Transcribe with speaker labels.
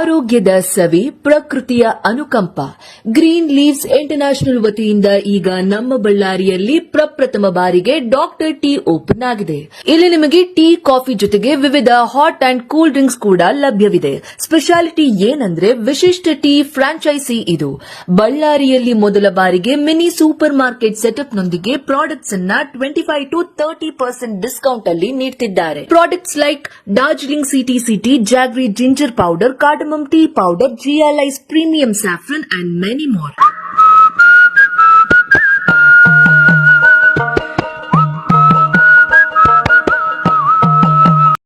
Speaker 1: ಆರೋಗ್ಯದ ಸವಿ, ಪ್ರಕೃತಿಯ ಅನುಕಂಪ. ಗ್ರೀನ್ ಲೀವ್ಸ್ ಇಂಟರ್ನ್ಯಾಷನಲ್ ವತಿಯಿಂದ ಈಗ ನಮ್ಮ ಬಳ್ಳಾರಿಯಲ್ಲಿ ಪ್ರಪ್ರಥಮ ಬಾರಿಗೆ ಡಾಕ್ಟರ್ ಟೀ ಓಪನ್ ಆಗಿದೆ. ಇಲ್ಲಿ ನಿಮಗೆ ಟೀ, ಕಾಫಿ ಜೊತೆಗೆ ವಿವಿಧ ಹಾಟ್ ಅಂಡ್ ಕೂಲ್ ಡ್ರಿಂಕ್ಸ್ ಕೂಡ ಲಭ್ಯವಿದೆ. ಸ್ಪೆಷಾಲಿಟಿ ಏನಂದ್ರೆ ವಿಶಿಷ್ಟ ಟೀ ಫ್ರಾಂಚೈಸಿ ಇದು. ಬಳ್ಳಾರಿಯಲ್ಲಿ ಮೊದಲ ಬಾರಿಗೆ ಮಿನಿ ಸೂಪರ್ ಮಾರ್ಕೆಟ್ ಸೆಟಪ್ ನೊಂದಿಗೆ ಪ್ರಾಡಕ್ಟ್ಸ್ ಅನ್ನ 25 to 30% ಡಿಸ್ಕೌಂಟ್ ಅಲ್ಲಿ ನೀಡುತ್ತಿದ್ದಾರೆ. Products like Darjeeling city, jaggery ginger powder, cardamom tea powder, GLI's premium saffron and many more.